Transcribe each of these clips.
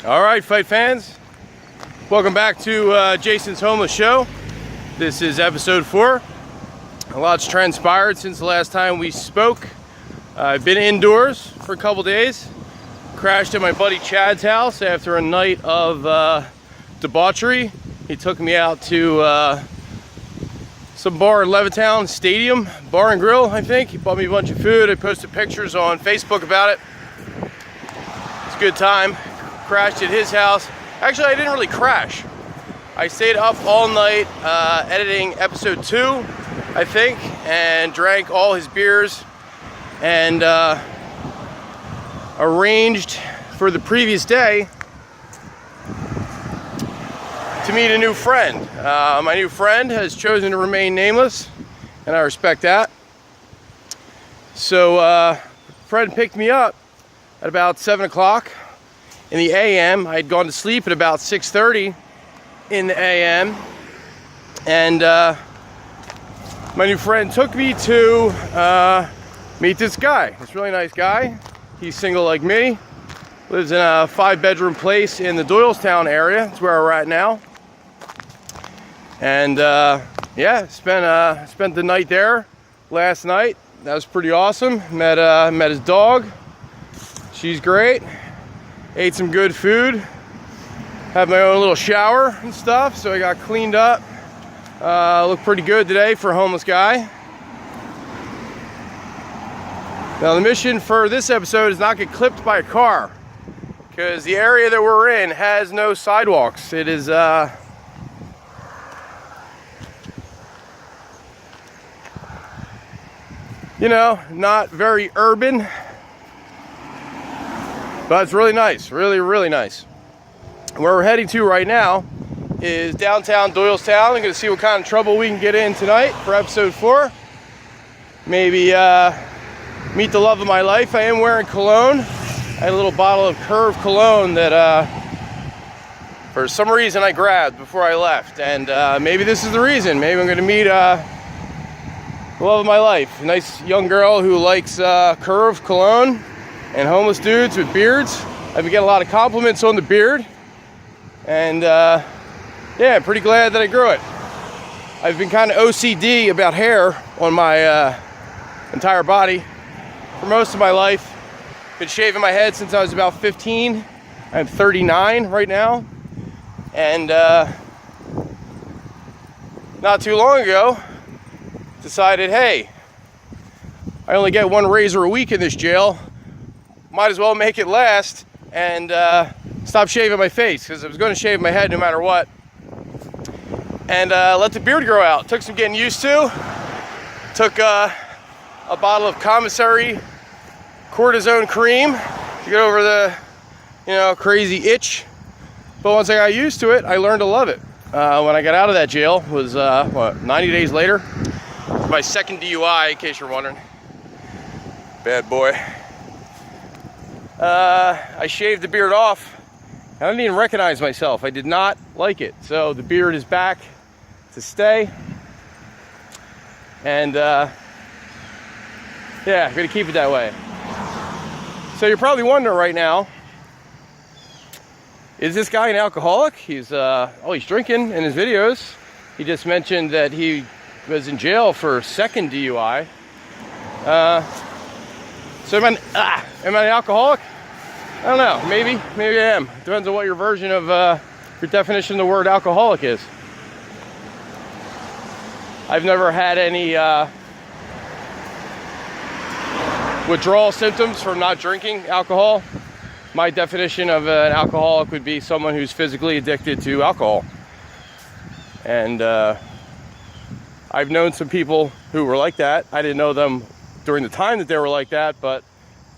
All right, fight fans, welcome back to Jason's Homeless Show. This is episode 4. A lot's transpired since the last time we spoke. I've been indoors for a couple days. Crashed at my buddy Chad's house after a night of debauchery. He took me out to some bar in Doylestown Stadium, bar and grill, I think. He bought me a bunch of food. I posted pictures on Facebook about it. It's a good time. Crashed at his house. Actually, I didn't really crash. I stayed up all night editing episode 2, I think, and drank all his beers and arranged for the previous day to meet a new friend. My new friend has chosen to remain nameless, and I respect that. So, friend picked me up at about 7 o'clock in the AM. I had gone to sleep at about 6:30 in the AM, and my new friend took me to meet this guy. This really nice guy. He's single like me, lives in a 5-bedroom place in the Doylestown area. That's where we're at now. And yeah, spent the night there last night. That was pretty awesome. Met his dog. She's great. Ate some good food. Had my own little shower and stuff, so I got cleaned up. Looked pretty good today for a homeless guy. Now the mission for this episode is not get clipped by a car, because the area that we're in has no sidewalks. It is you know, not very urban, but it's really nice, really nice. Where we're heading to right now is downtown Doylestown. I'm gonna see what kind of trouble we can get in tonight for episode 4. Maybe meet the love of my life. I am wearing cologne. I had a little bottle of Curve cologne that for some reason I grabbed before I left, and maybe this is the reason. Maybe I'm gonna meet the love of my life. A nice young girl who likes Curve cologne and homeless dudes with beards. I've been getting a lot of compliments on the beard, and yeah, pretty glad that I grew it. I've been kind of OCD about hair on my entire body for most of my life. Been shaving my head since I was about 15. I'm 39 right now, and not too long ago decided, hey, I only get one razor a week in this jail. Might as well make it last and stop shaving my face, because I was going to shave my head no matter what, and let the beard grow out. Took some getting used to. Took a bottle of commissary cortisone cream to get over the crazy itch, but once I got used to it, I learned to love it. When I got out of that jail was 90 days later. My second DUI, in case you're wondering. Bad boy. I shaved the beard off. I didn't even recognize myself. I did not like it. So the beard is back to stay. And yeah, I'm gonna keep it that way. So you're probably wondering right now, is this guy an alcoholic? He's drinking in his videos. He just mentioned that he was in jail for second DUI. So am I an alcoholic? I don't know. Maybe I am. Depends on what your version of your definition of the word alcoholic is. I've never had any withdrawal symptoms from not drinking alcohol. My definition of an alcoholic would be someone who's physically addicted to alcohol. And I've known some people who were like that. I didn't know them during the time that they were like that, but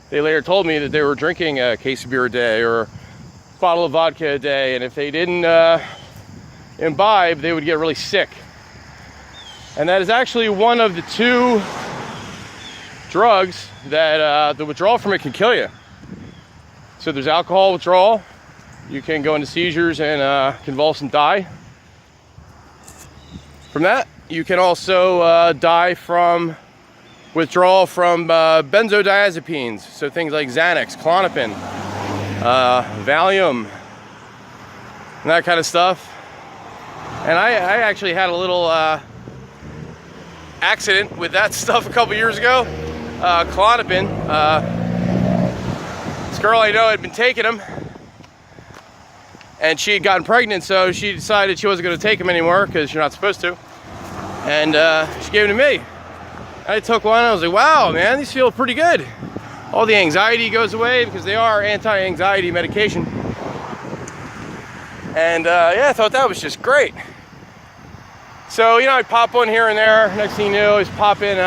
they later told me that they were drinking a case of beer a day or a bottle of vodka a day, and if they didn't imbibe, they would get really sick. And that is actually one of the 2 drugs that the withdrawal from it can kill you. So there's alcohol withdrawal. You can go into seizures and convulse and die from that. You can also die from withdrawal from benzodiazepines, so things like Xanax, Klonopin, Valium, and that kind of stuff. And I actually had a little accident with that stuff a couple years ago. Klonopin. This girl I know had been taking them, and she had gotten pregnant, so she decided she wasn't going to take them anymore because you're not supposed to. And she gave them to me. I took one, and I was like, wow, man, these feel pretty good. All the anxiety goes away because they are anti-anxiety medication. And yeah, I thought that was just great. So, you know, I'd pop one here and there. Next thing you know, I was popping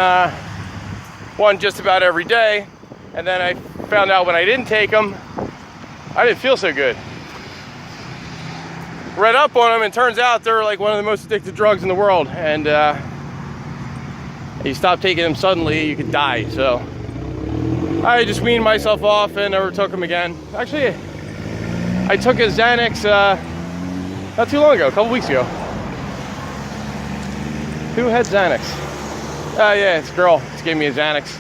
one just about every day. And then I found out when I didn't take them, I didn't feel so good. Read up on them, and turns out they're like one of the most addictive drugs in the world. And you stop taking them suddenly, you could die. So I just weaned myself off and never took them again. Actually, I took a Xanax not too long ago, a couple weeks ago. Who had Xanax? Yeah, it's a girl. She gave me a Xanax.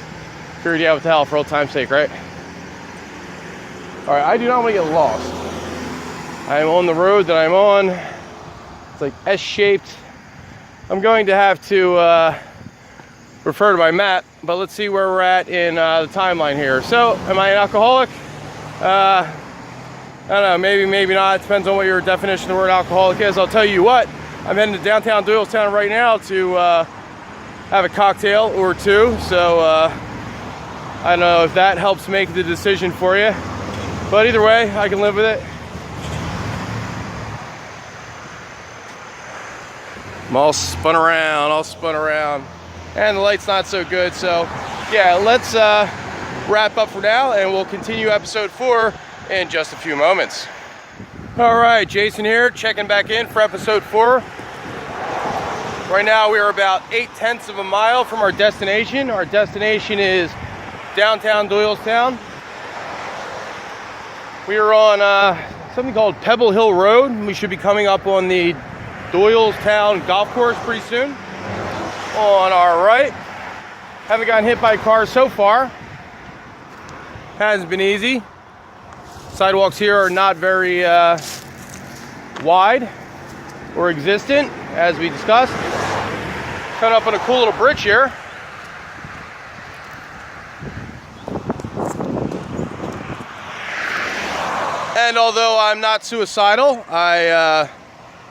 Figured, yeah, what the hell, for old time's sake, right? All right, I do not want to get lost. I'm on the road that I'm on. It's like S-shaped. I'm going to have to refer to my map, but let's see where we're at in the timeline here. So, am I an alcoholic? I don't know, maybe, maybe not. It depends on what your definition of the word alcoholic is. I'll tell you what, I'm heading to downtown Doylestown right now to have a cocktail or two. So, I don't know if that helps make the decision for you. But either way, I can live with it. I'm all spun around, and the light's not so good. So, yeah, let's wrap up for now, and we'll continue episode 4 in just a few moments. All right, Jason here, checking back in for episode 4. Right now we are about 0.8 of a mile from our destination. Our destination is downtown Doylestown. We are on something called Pebble Hill Road. We should be coming up on the Doylestown golf course pretty soon. On our right. Haven't gotten hit by cars so far. Hasn't been easy. Sidewalks here are not very wide or existent, as we discussed. Coming up on a cool little bridge here. And although I'm not suicidal, I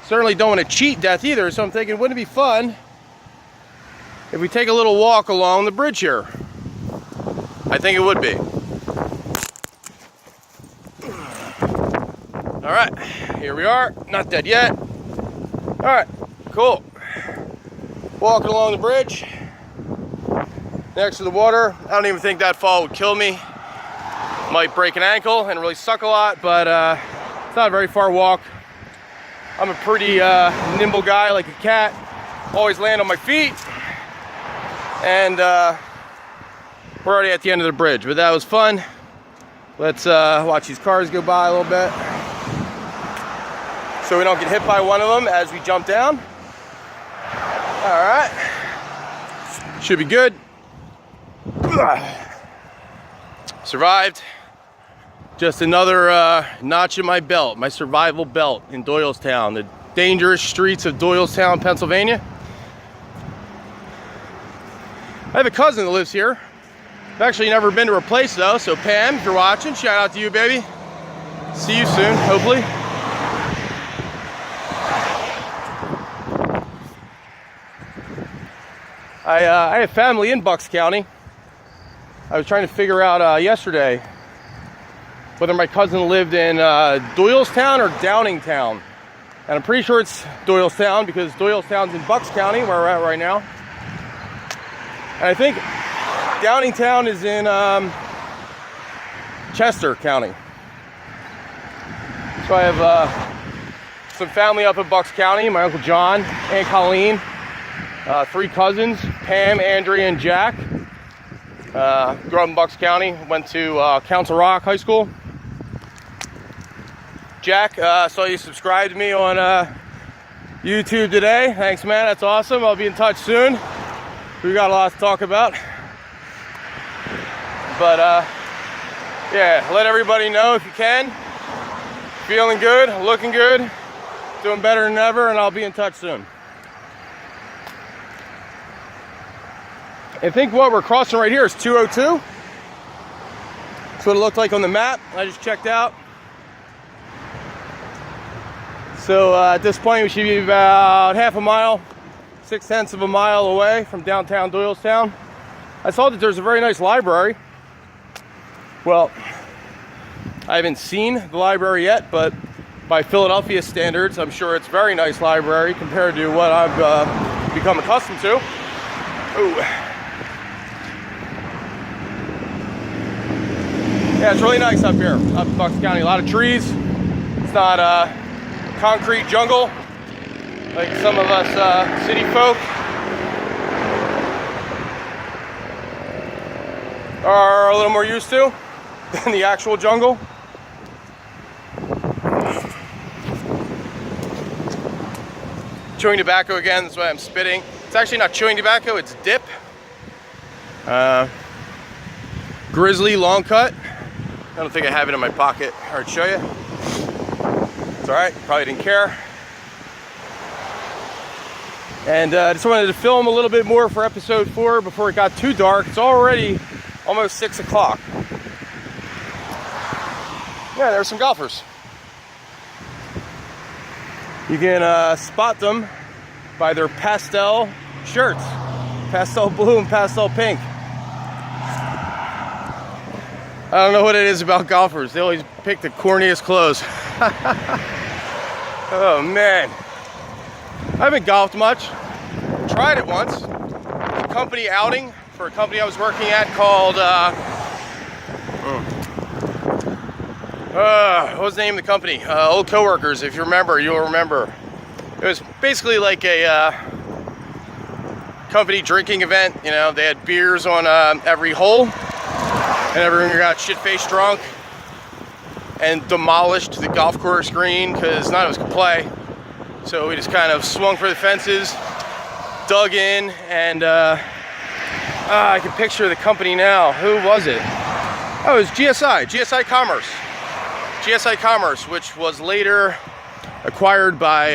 certainly don't want to cheat death either, so I'm thinking, wouldn't it be fun if we take a little walk along the bridge here? I think it would be. All right, here we are, not dead yet. All right, cool. Walking along the bridge, next to the water. I don't even think that fall would kill me. Might break an ankle and really suck a lot, but it's not a very far walk. I'm a pretty nimble guy, like a cat. Always land on my feet. And we're already at the end of the bridge, but that was fun. Let's watch these cars go by a little bit, so we don't get hit by one of them as we jump down. All right, should be good. Survived. Just another notch in my belt, my survival belt in Doylestown, the dangerous streets of Doylestown, Pennsylvania. I have a cousin that lives here. I've actually never been to her place though, so Pam, if you're watching, shout out to you, baby. See you soon, hopefully. I have family in Bucks County. I was trying to figure out yesterday whether my cousin lived in Doylestown or Downingtown. And I'm pretty sure it's Doylestown because Doylestown's in Bucks County, where we're at right now. And I think Downingtown is in Chester County. So I have some family up in Bucks County. My Uncle John, Aunt Colleen, 3 cousins, Pam, Andrea, and Jack. Grew up in Bucks County, went to Council Rock High School. Jack, saw you subscribed to me on YouTube today. Thanks, man, that's awesome. I'll be in touch soon. We got a lot to talk about. But yeah, let everybody know if you can. Feeling good, looking good. doing better than ever, and I'll be in touch soon. I think what we're crossing right here is 202. That's what it looked like on the map. I just checked out. So at this point, we should be about half a mile, 0.6 of a mile away from downtown Doylestown. I saw that there's a very nice library. Well, I haven't seen the library yet, but by Philadelphia standards, I'm sure it's a very nice library compared to what I've become accustomed to. Ooh. Yeah, it's really nice up here, up in Bucks County. A lot of trees. It's not concrete jungle like some of us city folk are a little more used to than the actual jungle. Chewing tobacco again, that's why I'm spitting. It's actually not chewing tobacco, it's dip. Grizzly long cut. I don't think I have it in my pocket. All right, show you. It's all right, probably didn't care. And I just wanted to film a little bit more for episode 4 before it got too dark. It's already almost 6 o'clock. Yeah, there's some golfers. You can spot them by their pastel shirts. Pastel blue and pastel pink. I don't know what it is about golfers. They always pick the corniest clothes. Oh man. I haven't golfed much. Tried it once. A company outing for a company I was working at called what was the name of the company? Old Coworkers. If you remember, you'll remember. It was basically like a company drinking event. You know, they had beers on every hole, and everyone got shit-faced drunk and demolished the golf course green because none of us could play. So we just kind of swung for the fences, dug in, and I can picture the company now. Who was it? Oh, it was GSI Commerce. GSI Commerce, which was later acquired by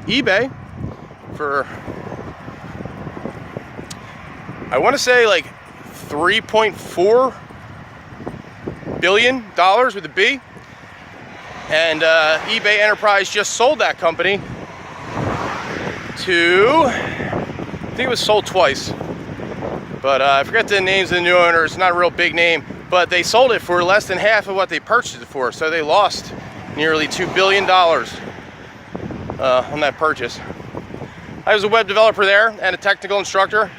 eBay for, I want to say like $3.4 billion with a B. And eBay Enterprise just sold that company to, I think it was sold twice, but I forget the names of the new owners. It's not a real big name, but they sold it for less than half of what they purchased it for, so they lost nearly $2 billion on that purchase. I was a web developer there and a technical instructor.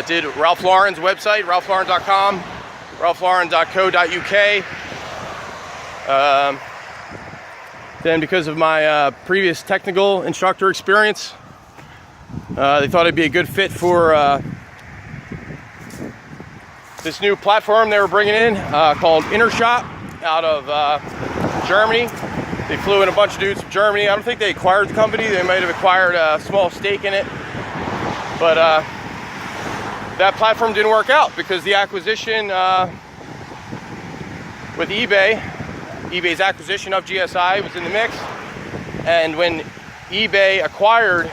Did Ralph Lauren's website, ralphlauren.com, ralphlauren.co.uk. Then because of my previous technical instructor experience, they thought I'd be a good fit for this new platform they were bringing in called Intershop out of Germany. They flew in a bunch of dudes from Germany. I don't think they acquired the company. They might have acquired a small stake in it. But that platform didn't work out because the acquisition with eBay's acquisition of GSI was in the mix. And when eBay acquired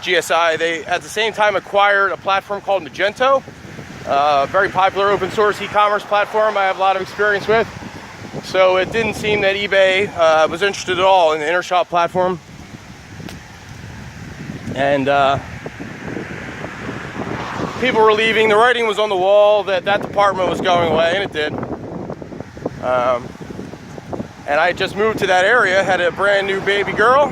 GSI, they at the same time acquired a platform called Magento, a very popular open source e-commerce platform I have a lot of experience with. So it didn't seem that eBay was interested at all in the Intershop platform. And people were leaving. The writing was on the wall that that department was going away, and it did. And I just moved to that area, had a brand new baby girl. I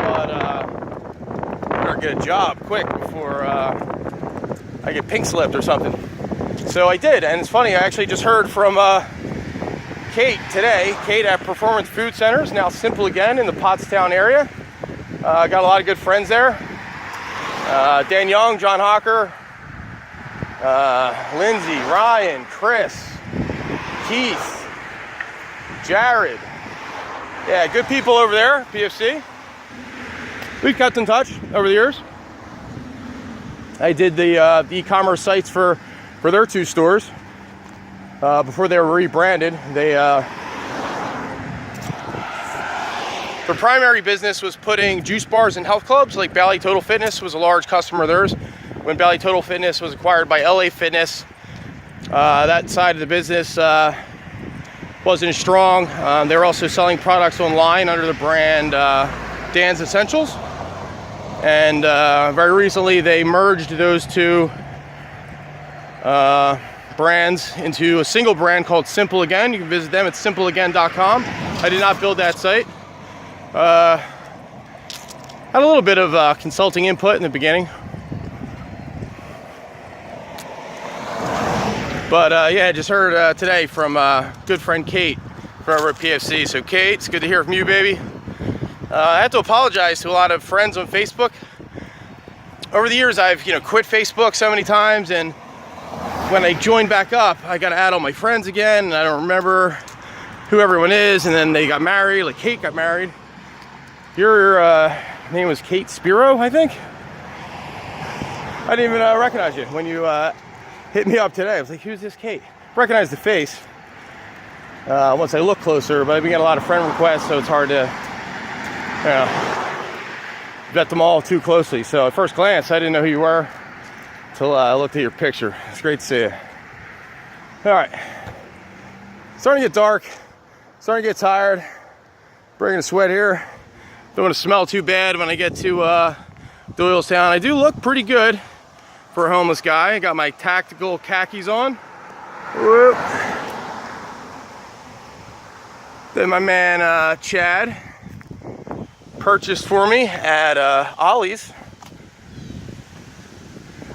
thought, I better get a job quick before I get pink slipped or something. So I did, and it's funny, I actually just heard from Kate today. Kate at Performance Food Centers, now Simple Again in the Pottstown area. Got a lot of good friends there. Dan Young, John Hawker, Lindsay, Ryan, Chris, Keith, Jared. Yeah, good people over there, PFC. We've kept in touch over the years. I did the e-commerce sites for their 2 stores before they were rebranded. They Their primary business was putting juice bars in health clubs, like Bally Total Fitness was a large customer of theirs. When Bally Total Fitness was acquired by LA Fitness, that side of the business wasn't as strong. They were also selling products online under the brand Dan's Essentials. And very recently they merged those two brands into a single brand called Simple Again. You can visit them at simpleagain.com. I did not build that site. Had a little bit of consulting input in the beginning. But yeah, just heard today from good friend Kate from over at PFC. So Kate, it's good to hear from you, baby. I have to apologize to a lot of friends on Facebook. Over the years, I've quit Facebook so many times, and when I joined back up, I got to add all my friends again, and I don't remember who everyone is. And then they got married, like Kate got married. Your name was Kate Spiro, I think. I didn't even recognize you when you hit me up today. I was like, who's this Kate? Recognize the face once I look closer, but I've been getting a lot of friend requests, so it's hard to vet them all too closely. So at first glance, I didn't know who you were until I looked at your picture. It's great to see you. All right, starting to get dark, starting to get tired, breaking a sweat here. Don't want to smell too bad when I get to Doylestown. I do look pretty good for a homeless guy. I got my tactical khakis on. Whoop. Then my man Chad purchased for me at Ollie's.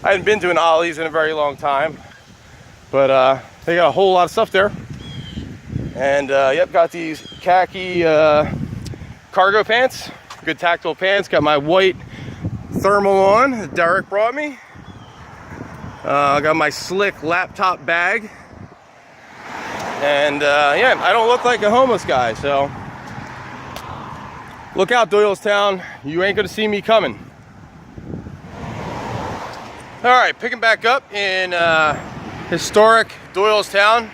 I hadn't been to an Ollie's in a very long time, but they got a whole lot of stuff there. And yep, got these khaki cargo pants, good tactile pants. Got my white thermal on that Derek brought me. I got my slick laptop bag. And yeah, I don't look like a homeless guy, so look out, Doylestown. You ain't gonna see me coming. All right, picking back up in historic Doylestown.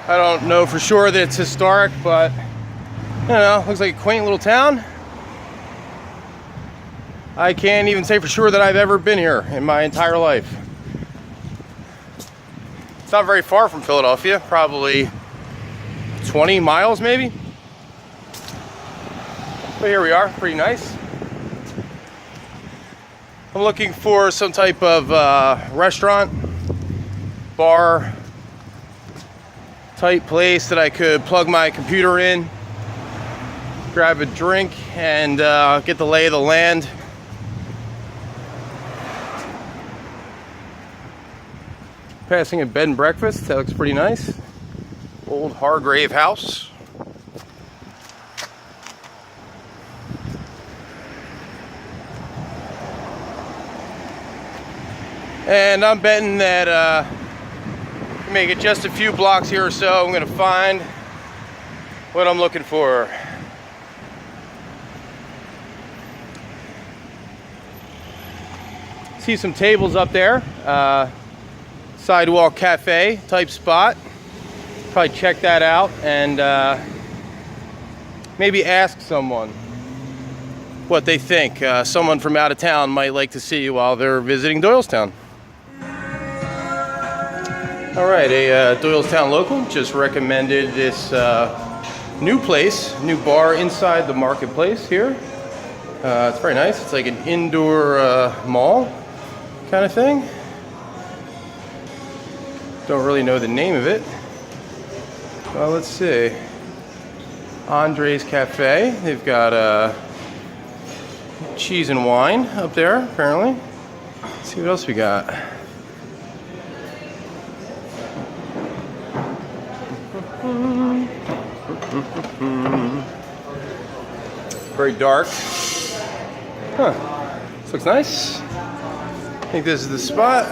I don't know for sure that it's historic, but looks like a quaint little town. I can't even say for sure that I've ever been here in my entire life. It's not very far from Philadelphia, probably 20 miles maybe. But here we are, pretty nice. I'm looking for some type of restaurant, bar type place that I could plug my computer in, grab a drink, and get the lay of the land. Passing a bed and breakfast, that looks pretty nice. Old Hargrave house. And I'm betting that make it just a few blocks here or so, I'm gonna find what I'm looking for. See some tables up there. Sidewalk cafe type spot. Probably check that out and maybe ask someone what they think. Someone from out of town might like to see you while they're visiting Doylestown. All right, a Doylestown local just recommended this new place, new bar inside the marketplace here. It's very nice. It's like an indoor mall kind of thing. Don't really know the name of it. Well, let's see. Andre's Cafe. They've got cheese and wine up there, apparently. Let's see what else we got. Very dark. Huh. This looks nice. I think this is the spot.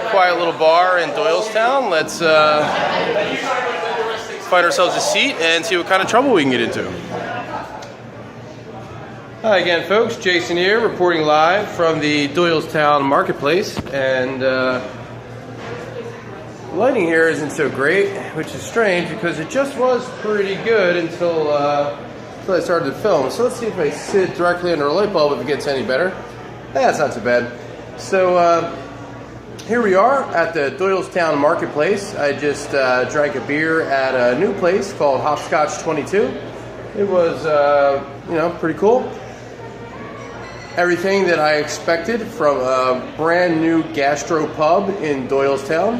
Quiet little bar in Doylestown. Let's find ourselves a seat and see what kind of trouble we can get into. Hi again, folks. Jason here, reporting live from the Doylestown Marketplace, and The lighting here isn't so great, which is strange because it just was pretty good until I started to film. So let's see if I sit directly under a light bulb if it gets any better. That's not too bad. So here we are at the Doylestown Marketplace. I just drank a beer at a new place called Hopscotch 22. It was, you know, pretty cool. Everything that I expected from a brand new gastro pub in Doylestown.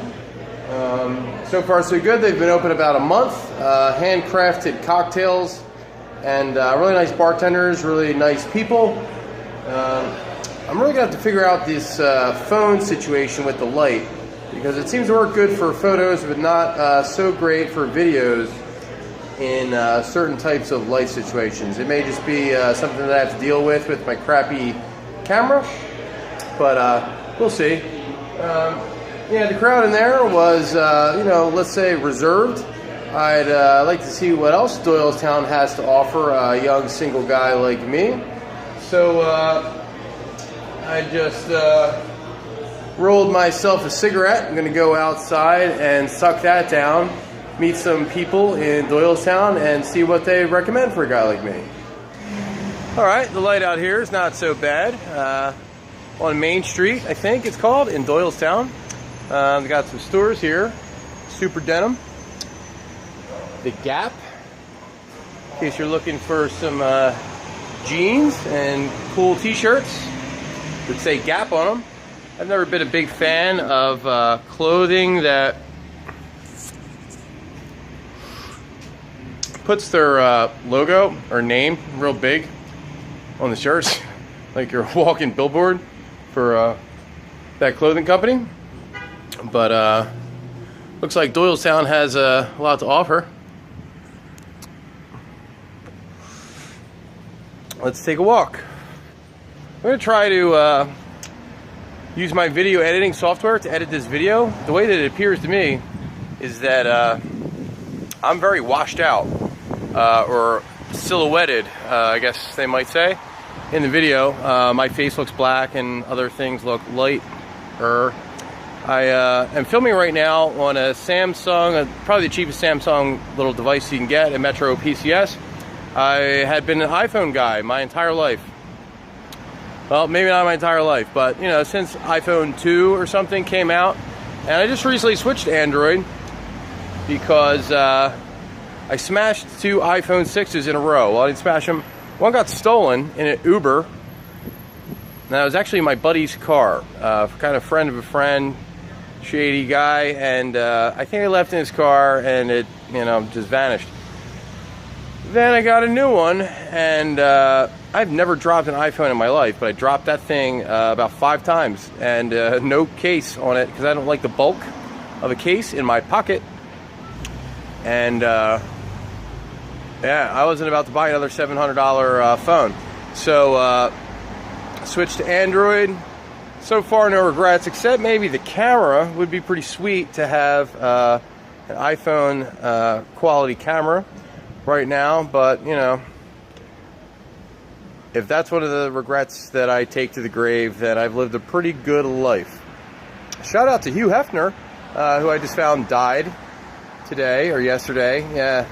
So far so good. They've been open about a month. Handcrafted cocktails and really nice bartenders, really nice people. I'm really going to have to figure out this phone situation with the light because it seems to work good for photos but not so great for videos in certain types of light situations. It may just be something that I have to deal with my crappy camera, but we'll see. Yeah, the crowd in there was, you know, let's say reserved. I'd like to see what else Doylestown has to offer a young single guy like me. So I just rolled myself a cigarette. I'm going to go outside and suck that down, meet some people in Doylestown, and see what they recommend for a guy like me. All right, the light out here is not so bad. On Main Street, I think it's called, in Doylestown. They got some stores here. Super Denim, The Gap, in case you're looking for some jeans and cool t-shirts that say Gap on them. I've never been a big fan of clothing that puts their logo or name real big on the shirts, like you're a walking billboard for that clothing company. But looks like Doylestown has a lot to offer. Let's take a walk. I'm going to try to use my video editing software to edit this video. The way that it appears to me is that I'm very washed out, or silhouetted, I guess they might say, in the video. My face looks black and other things look lighter. I am filming right now on a Samsung, probably the cheapest Samsung little device you can get, a Metro PCS. I had been an iPhone guy my entire life. Well, maybe not my entire life, but you know, since iPhone 2 or something came out, and I just recently switched to Android because I smashed 2 iPhone 6s in a row. Well, I didn't smash them. One got stolen in an Uber. Now, it was actually my buddy's car, kind of friend of a friend, shady guy, and I think I left in his car and it, you know, just vanished. Then I got a new one, and I've never dropped an iPhone in my life, but I dropped that thing about 5 times, and no case on it because I don't like the bulk of a case in my pocket. And yeah, I wasn't about to buy another $700 phone, so switched to Android. So far, no regrets, except maybe the camera would be pretty sweet to have an iPhone quality camera right now, but you know, if that's one of the regrets that I take to the grave, then I've lived a pretty good life. Shout out to Hugh Hefner, who I just found died today or yesterday. Yeah,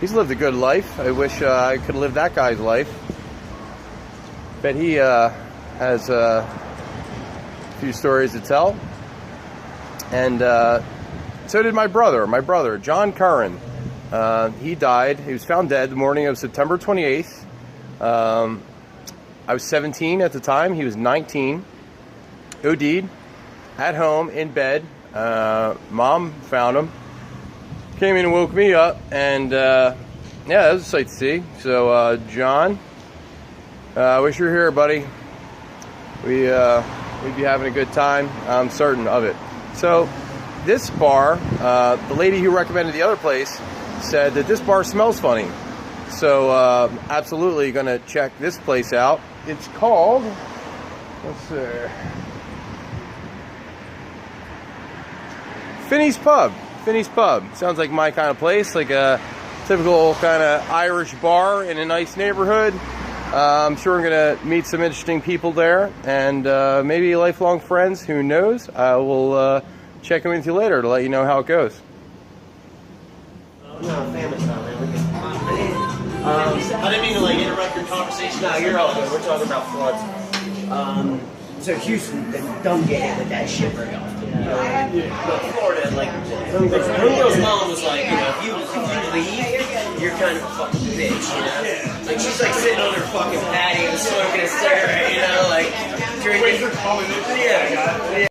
he's lived a good life. I wish I could live that guy's life. Bet he has a few stories to tell. And so did my brother, John Curran. He died. He was found dead the morning of September 28th. I was 17 at the time. He was 19. OD'd at home in bed. Mom found him. Came in and woke me up. And yeah, that was a sight to see. So John, I wish you were here, buddy. We'd be having a good time. I'm certain of it. So this bar, the lady who recommended the other place said that this bar smells funny. So absolutely gonna check this place out. It's called, let's see, Finney's Pub. Finney's Pub. Sounds like my kind of place, like a typical kind of Irish bar in a nice neighborhood. I'm sure I'm gonna meet some interesting people there, and maybe lifelong friends, who knows. I will check in with you later to let you know how it goes. I'm not a famous now, man. I didn't mean to like interrupt your conversation. No, you're all good. We're talking about floods. So Houston, don't get hit with that shit very often. You know, but Florida, like, Julio's mom was like, you know, if you leave, you're kind of a fucking bitch, you know? Like, she's like sitting on her fucking patio smoking a cigarette, you know, like, drinking. Yeah.